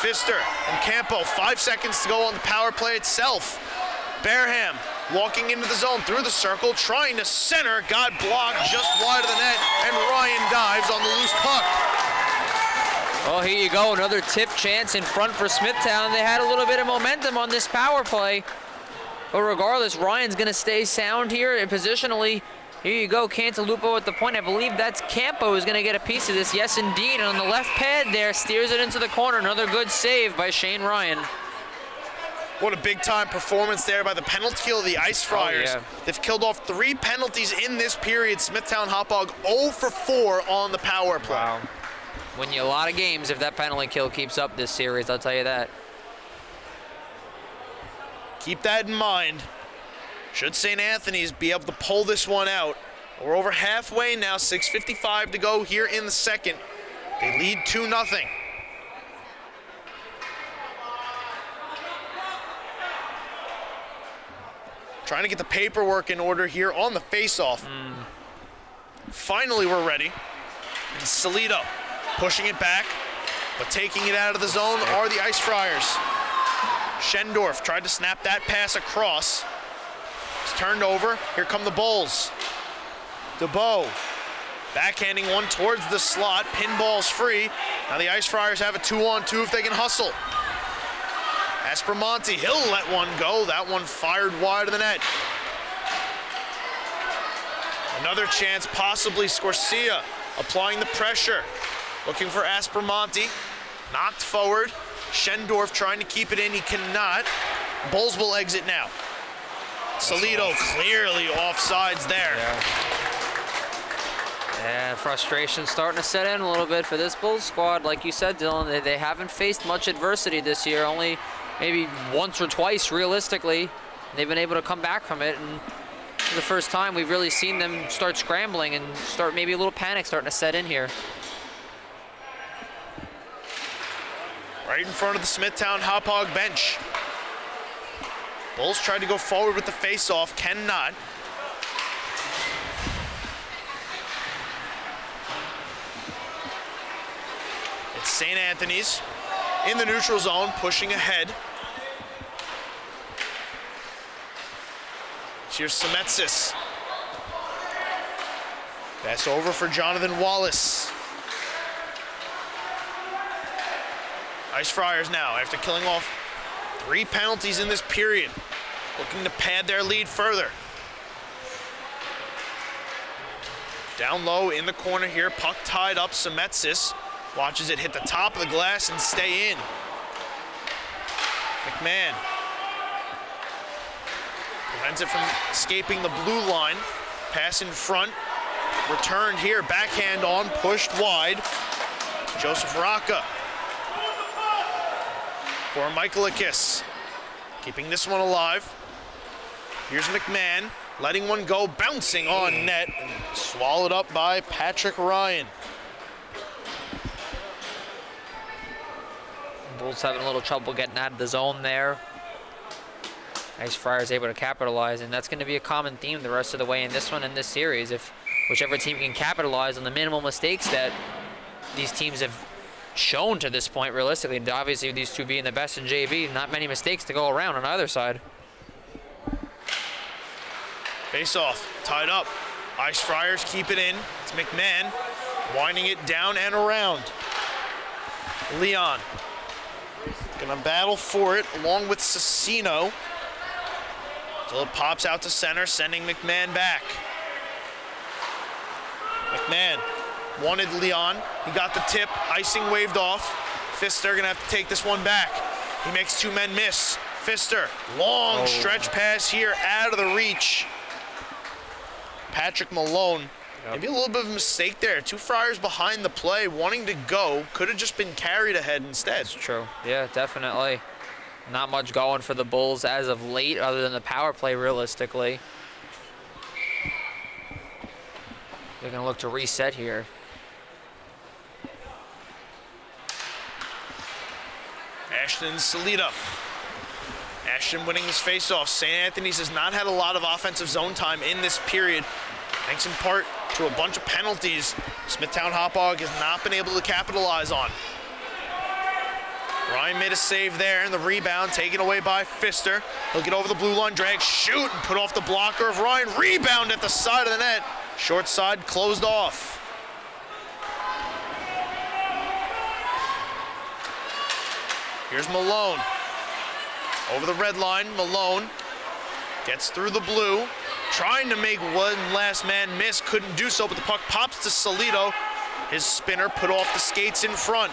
Pfister and Campo, 5 seconds to go on the power play itself. Barham walking into the zone through the circle, trying to center, got blocked just wide of the net, and Ryan dives on the loose puck. Well, here you go, another tip chance in front for Smithtown. They had a little bit of momentum on this power play. But regardless, Ryan's going to stay sound here and positionally. Here you go, Cantalupo at the point. I believe that's Campo who's going to get a piece of this. Yes, indeed. And on the left pad there, steers it into the corner. Another good save by Shane Ryan. What a big-time performance there by the penalty kill of the Ice Friars. Oh, yeah. They've killed off 3 penalties in this period. Smithtown Hauppauge 0 for 4 on the power play. Wow. Win you a lot of games if that penalty kill keeps up this series, I'll tell you that. Keep that in mind. Should St. Anthony's be able to pull this one out. We're over halfway now, 6:55 to go here in the second. They lead 2-0. Trying to get the paperwork in order here on the face-off. Finally, we're ready. And Salito pushing it back, but taking it out of the zone are the Ice Friars. Schendorf tried to snap that pass across. It's turned over. Here come the Bulls. DeBow backhanding one towards the slot. Pinball's free. Now the Ice Friars have a 2-on-2 if they can hustle. Aspromonte, he'll let one go. That one fired wide of the net. Another chance, possibly Scorsia applying the pressure. Looking for Aspromonte. Knocked forward. Schendorf trying to keep it in. He cannot. Bulls will exit now. Salito clearly offsides there. Yeah, frustration starting to set in a little bit for this Bulls squad. Like you said, Dylan, they haven't faced much adversity this year. Only maybe once or twice, realistically. They've been able to come back from it. And for the first time, we've really seen them start scrambling and start maybe a little panic starting to set in here. Right in front of the Smithtown Hauppauge bench. Bulls tried to go forward with the face-off, cannot. It's St. Anthony's in the neutral zone, pushing ahead. Here's Semetsis. Pass over for Jonathan Wallace. Ice Friars now, after killing off 3 penalties in this period, looking to pad their lead further. Down low in the corner here, puck tied up. Semetsis watches it hit the top of the glass and stay in. McMahon prevents it from escaping the blue line. Pass in front, returned here, backhand on, pushed wide. Joseph Rocca for Michaelikis, keeping this one alive. Here's McMahon, letting one go, bouncing on net, and swallowed up by Patrick Ryan. Bulls having a little trouble getting out of the zone there. Ice Friars able to capitalize, and that's going to be a common theme the rest of the way in this one and this series. If whichever team can capitalize on the minimal mistakes that these teams have shown to this point, realistically, and obviously these two being the best in JV, not many mistakes to go around on either side. Face-off, tied up. Ice Friars keep it in. It's McMahon winding it down and around. Leon gonna battle for it along with Cecino until it pops out to center, sending McMahon back. McMahon wanted Leon. He got the tip. Icing waved off. Pfister gonna have to take this one back. He makes 2 men miss. Pfister, long stretch pass here out of the reach. Patrick Malone Maybe a little bit of a mistake there. 2 Friars behind the play, wanting to go. Could have just been carried ahead instead. That's true. Yeah, definitely. Not much going for the Bulls as of late, other than the power play, realistically. They're going to look to reset here. Ashton Salita. Ashton winning his faceoff. St. Anthony's has not had a lot of offensive zone time in this period, thanks in part to a bunch of penalties Smithtown Hauppauge has not been able to capitalize on. Ryan made a save there, and the rebound taken away by Pfister. He'll get over the blue line, drag, shoot, and put off the blocker of Ryan. Rebound at the side of the net. Short side closed off. Here's Malone. Over the red line, Malone gets through the blue, trying to make one last man miss, couldn't do so, but the puck pops to Salito. His spinner put off the skates in front.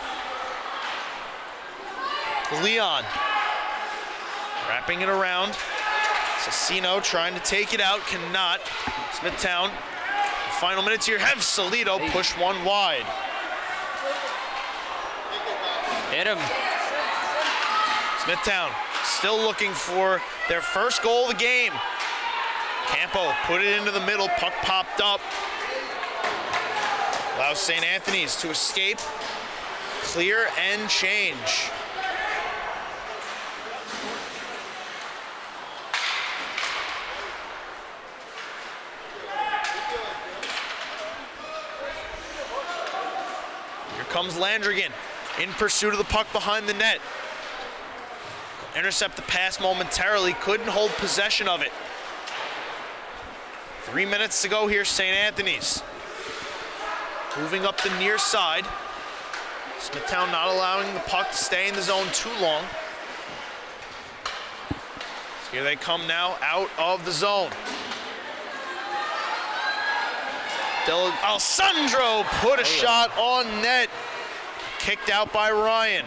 Leon wrapping it around. Cecino trying to take it out, cannot. Smithtown, final minutes here, have Salito push one wide. Hit him. Smithtown still looking for their first goal of the game. Campo put it into the middle, puck popped up. Allows St. Anthony's to escape, clear and change. Here comes Landrigan in pursuit of the puck behind the net. Intercept the pass momentarily, couldn't hold possession of it. 3 minutes to go here, St. Anthony's. Moving up the near side. Smithtown not allowing the puck to stay in the zone too long. So here they come now out of the zone. Alessandro put a shot on net. Kicked out by Ryan.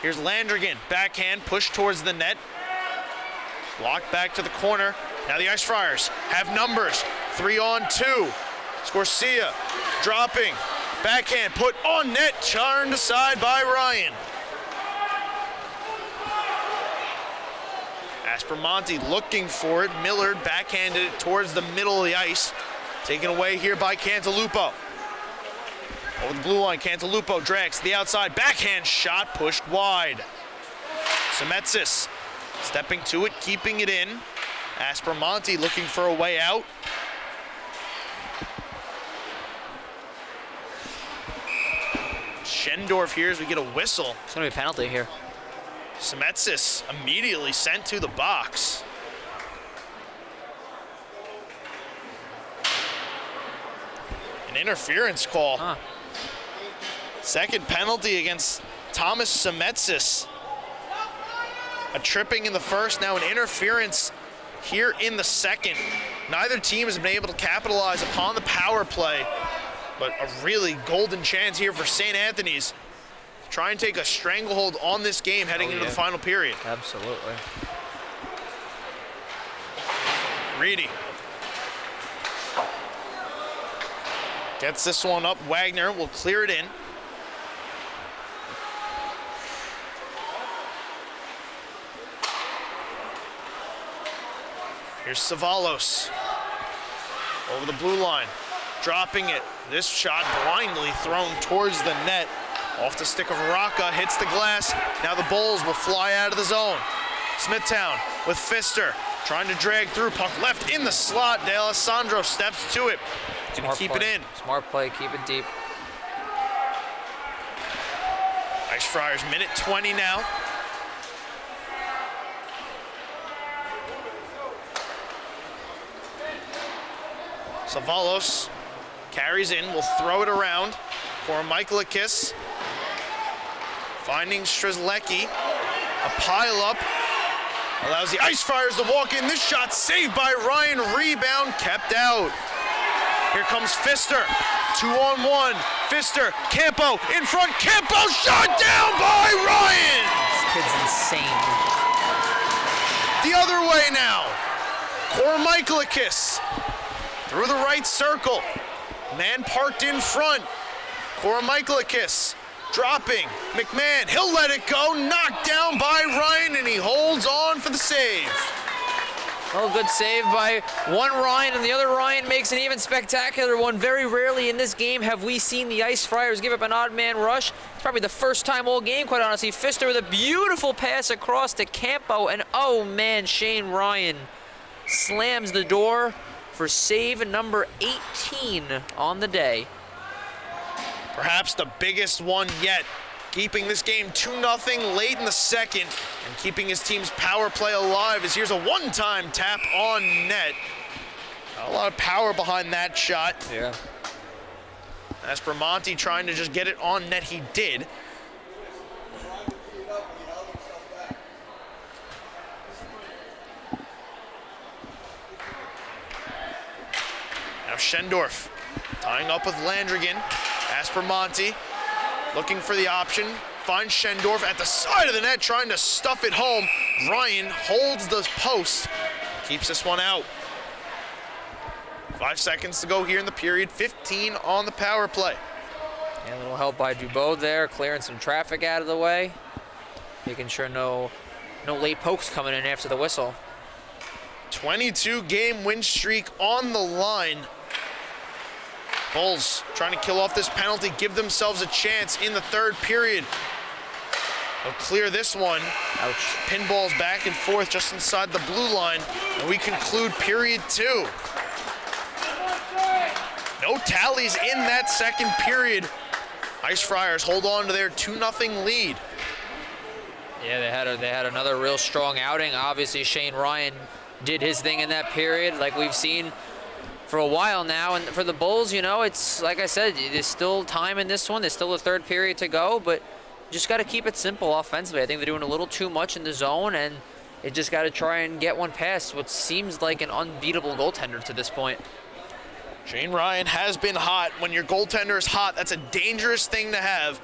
Here's Landrigan, backhand, push towards the net. Blocked back to the corner. Now the Ice Friars have numbers, 3-on-2. Scorsia dropping, backhand, put on net, turned aside by Ryan. Aspromonte looking for it. Millard backhanded it towards the middle of the ice. Taken away here by Cantalupo. Over the blue line, Cantalupo drags to the outside. Backhand shot pushed wide. Semetsis stepping to it, keeping it in. Aspromonte looking for a way out. Schendorf here as we get a whistle. It's going to be a penalty here. Semetsis immediately sent to the box. An interference call. Huh. Second penalty against Thomas Semetsis. A tripping in the first, now an interference here in the second. Neither team has been able to capitalize upon the power play, but a really golden chance here for St. Anthony's. Try and take a stranglehold on this game heading into the final period. Absolutely. Reedy gets this one up. Wagner will clear it in. Here's Savalos over the blue line, dropping it. This shot blindly thrown towards the net. Off the stick of Rocca, hits the glass. Now the Bulls will fly out of the zone. Smithtown with Pfister, trying to drag through. Puck left in the slot. De Alessandro steps to it. Gonna keep it in. Smart play, keep it deep. Ice Friars, minute 20 now. Savalos carries in, will throw it around for Michaelakis. Finding Strzelecki, a pile-up, allows the Ice Friars to walk in. This shot saved by Ryan, rebound kept out. Here comes Pfister, 2-on-1. Pfister, Campo in front, Campo shot down by Ryan! This kid's insane. The other way now, for Michaelakis. through the right circle. Man parked in front. Koromikakis dropping. McMahon, he'll let it go. Knocked down by Ryan, and he holds on for the save. Well, good save by one Ryan, and the other Ryan makes an even spectacular one. Very rarely in this game have we seen the Ice Friars give up an odd man rush. It's probably the first time all game, quite honestly. Pfister with a beautiful pass across to Campo, and oh man, Shane Ryan slams the door for save number 18 on the day. Perhaps the biggest one yet, keeping this game 2-0 late in the second and keeping his team's power play alive as here's a one-time tap on net. A lot of power behind that shot. Yeah. Aspromonte trying to just get it on net, he did. Now Schendorf tying up with Landrigan. Aspromonte looking for the option, finds Schendorf at the side of the net, trying to stuff it home. Ryan holds the post, keeps this one out. 5 seconds to go here in the period, 15 on the power play. And a little help by Dubois there, clearing some traffic out of the way, making sure no late pokes coming in after the whistle. 22-game win streak on the line. Bulls trying to kill off this penalty, give themselves a chance in the third period. They'll clear this one. Ouch. Pinballs back and forth just inside the blue line, and we conclude period 2. No tallies in that second period. Ice Friars hold on to their 2-0 lead. Yeah, they had another real strong outing. Obviously, Shane Ryan did his thing in that period, like we've seen for a while now. And for the Bulls, you know, it's like I said, there's still time in this one. There's still a third period to go, but just got to keep it simple offensively. I think they're doing a little too much in the zone, and it just got to try and get one past what seems like an unbeatable goaltender to this point. Shane Ryan has been hot. When your goaltender is hot, that's a dangerous thing to have.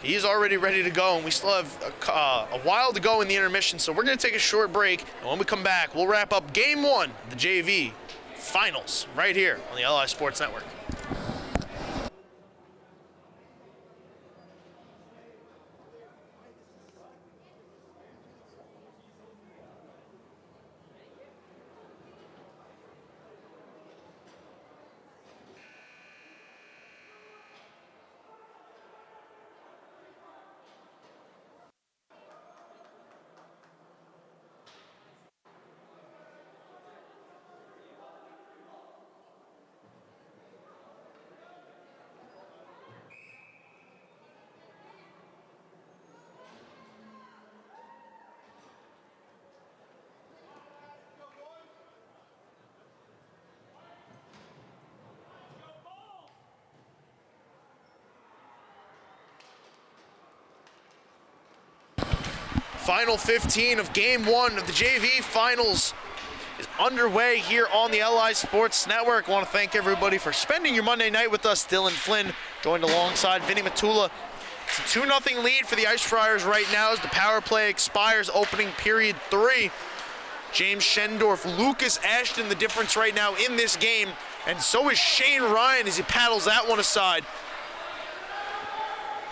He's already ready to go, and we still have a while to go in the intermission, so we're going to take a short break, and when we come back, we'll wrap up Game 1 of the JV Finals right here on the LI Sports Network. Final 15 of Game 1 of the JV Finals is underway here on the LI Sports Network. I want to thank everybody for spending your Monday night with us. Dylan Flynn joined alongside Vinny Matula. It's a 2-0 lead for the Ice Friars right now as the power play expires, opening period 3. James Schendorf, Lucas Ashton, the difference right now in this game, and so is Shane Ryan as he paddles that one aside.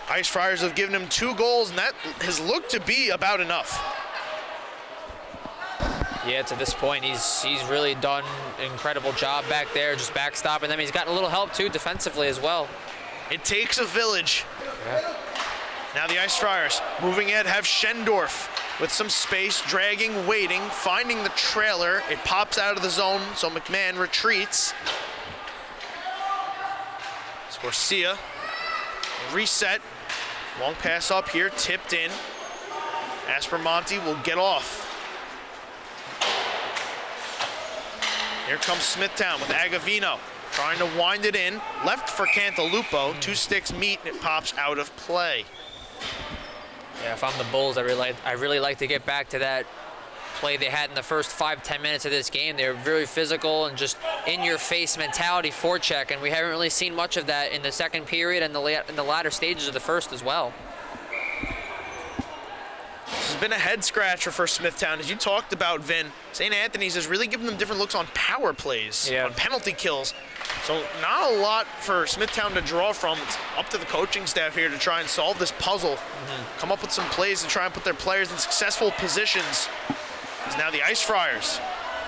Ice Friars have given him 2 goals, and that has looked to be about enough. Yeah, to this point, he's really done an incredible job back there, just backstopping them. He's gotten a little help, too, defensively as well. It takes a village. Yeah. Now the Ice Friars moving ahead have Schendorf with some space, dragging, waiting, finding the trailer. It pops out of the zone, so McMahon retreats. Scorsia, reset. Long pass up here, tipped in. Aspromonte will get off. Here comes Smithtown with Agavino, trying to wind it in. Left for Cantalupo, 2 sticks meet, and it pops out of play. Yeah, if I'm the Bulls, I really like to get back to that play they had in the first 5-10 minutes of this game. They were very physical and just in-your-face mentality forecheck, and we haven't really seen much of that in the second period and in the latter stages of the first as well. This has been a head scratcher for Smithtown. As you talked about, Vin, St. Anthony's has really given them different looks on power plays, on penalty kills. So not a lot for Smithtown to draw from. It's up to the coaching staff here to try and solve this puzzle, come up with some plays to try and put their players in successful positions. As now the Ice Friars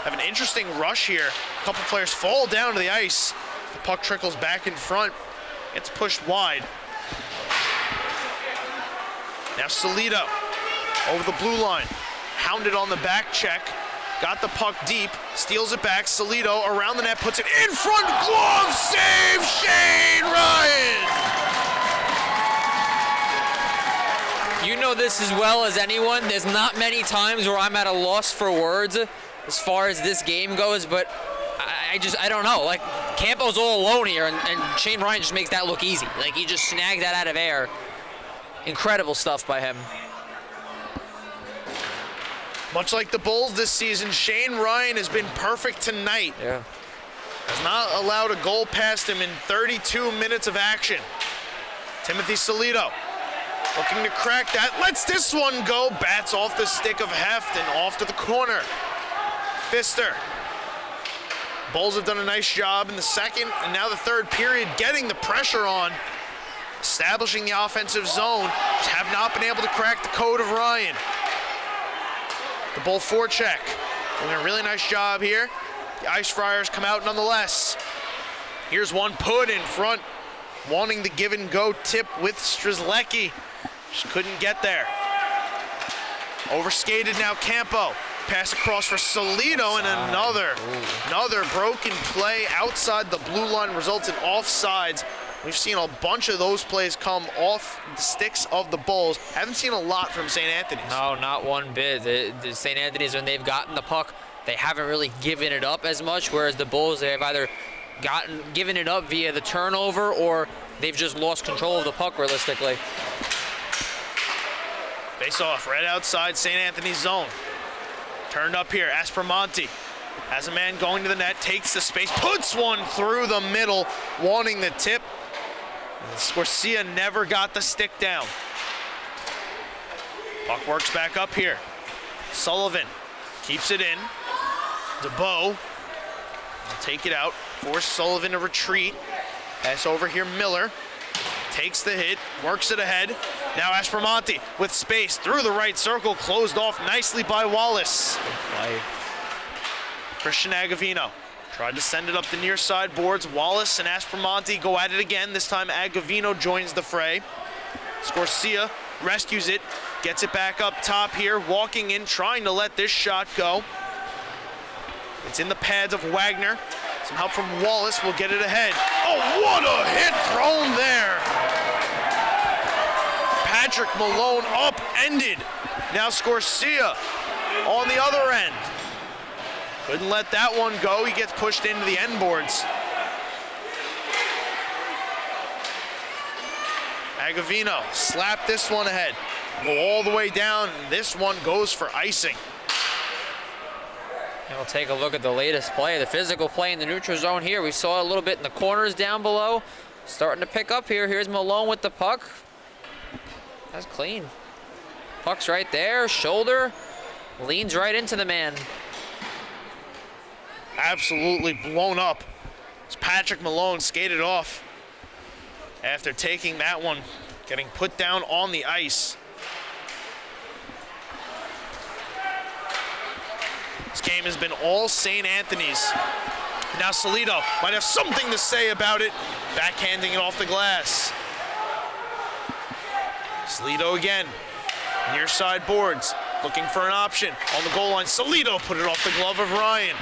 have an interesting rush here. A couple players fall down to the ice. The puck trickles back in front. It's pushed wide. Now Salido over the blue line, hounded on the back check, got the puck deep, steals it back. Salido around the net, puts it in front, glove save, Shane Ryan! You know this as well as anyone. There's not many times where I'm at a loss for words as far as this game goes, but I don't know. Like, Campo's all alone here, and Shane Ryan just makes that look easy. Like, he just snagged that out of air. Incredible stuff by him. Much like the Bulls this season, Shane Ryan has been perfect tonight. Yeah. Has not allowed a goal past him in 32 minutes of action. Timothy Salido looking to crack that. Lets this one go. Bats off the stick of Heft and off to the corner. Pfister. Bulls have done a nice job in the second and now the third period getting the pressure on, establishing the offensive zone. Just have not been able to crack the code of Ryan. The Bull forecheck doing a really nice job here. The Ice Friars come out nonetheless. Here's one put in front, wanting the give and go tip with Strzelecki. Just couldn't get there. Overskated now Campo. Pass across for Salido and another broken play outside the blue line results in offsides. We've seen a bunch of those plays come off the sticks of the Bulls. Haven't seen a lot from St. Anthony's. No, not one bit. The St. Anthony's, when they've gotten the puck, they haven't really given it up as much, whereas the Bulls, they have either given it up via the turnover or they've just lost control of the puck realistically. Face off right outside St. Anthony's zone. Turned up here, Aspromonte has a man going to the net, takes the space, puts one through the middle, wanting the tip. Scorsia never got the stick down. Puck works back up here. Sullivan keeps it in. DeBow will take it out, force Sullivan to retreat. Pass over here, Miller takes the hit, works it ahead. Now Aspromonte with space through the right circle, closed off nicely by Wallace. Christian Agavino tried to send it up the near side boards. Wallace and Aspromonte go at it again. This time Agavino joins the fray. Scorsia rescues it, gets it back up top here, walking in, trying to let this shot go. It's in the pads of Wagner. Some help from Wallace will get it ahead. Oh, what a hit thrown there. Patrick Malone upended. Now Scorsia on the other end. Couldn't let that one go. He gets pushed into the end boards. Agavino slapped this one ahead. Go all the way down, and this one goes for icing. And we'll take a look at the latest play, the physical play in the neutral zone here. We saw a little bit in the corners down below. Starting to pick up here. Here's Malone with the puck. That's clean. Puck's right there, shoulder, leans right into the man. Absolutely blown up. As Patrick Malone skated off after taking that one, getting put down on the ice. This game has been all St. Anthony's. Now Salido might have something to say about it, backhanding it off the glass. Salido again, near side boards, looking for an option on the goal line. Salido put it off the glove of Ryan.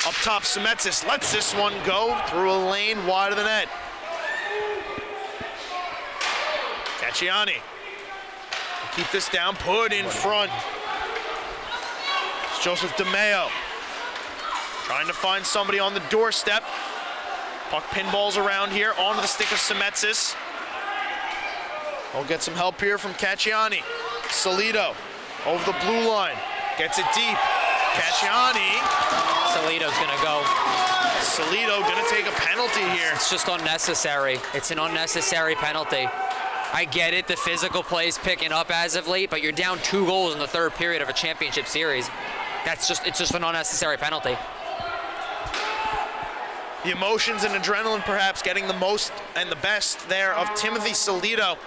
Up top, Semetsis lets this one go through a lane wide of the net. Cacciani keep this down, put in front. It's Joseph DeMeo trying to find somebody on the doorstep. Puck pinballs around here onto the stick of Semetsis. We'll get some help here from Cacciani. Salido over the blue line, gets it deep. Cacciani. Salido's gonna go. Salido gonna take a penalty here. It's just unnecessary. It's an unnecessary penalty. I get it, the physical play's picking up as of late, but you're down 2 goals in the third period of a championship series. It's just an unnecessary penalty. The emotions and adrenaline perhaps getting the most and the best there of Timothy Salido.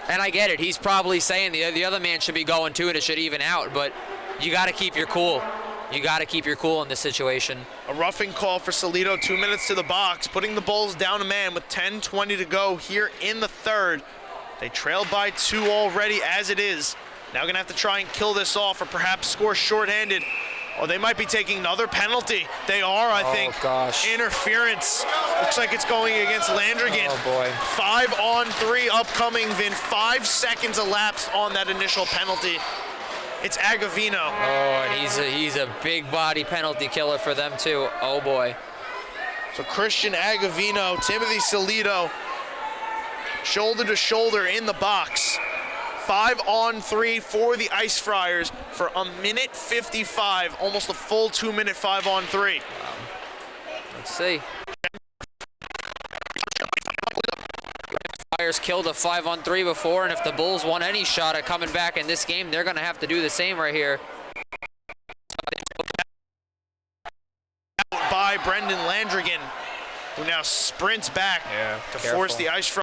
And I get it, he's probably saying the other man should be going too and it should even out, but you got to keep your cool. You got to keep your cool in this situation. A roughing call for Salido, 2 minutes to the box, putting the Bulls down a man with 10:20 to go here in the third. They trail by 2 already as it is. Now gonna have to try and kill this off or perhaps score shorthanded. Or they might be taking another penalty. They are, I think. Oh, gosh. Interference. Looks like it's going against Landrigan. Oh, boy. 5-on-3 upcoming, Vin. 5 seconds elapsed on that initial penalty. It's Agavino. Oh, and he's a big body penalty killer for them too. Oh boy. So Christian Agavino, Timothy Salido, shoulder to shoulder in the box. 5-on-3 for the Ice Friars for 1:55, almost a full 2-minute 5-on-3. Let's see. Friars killed a 5-on-3 before, and if the Bulls want any shot at coming back in this game, they're going to have to do the same right here. By Brendan Landrigan, who now sprints back to force the Ice Friars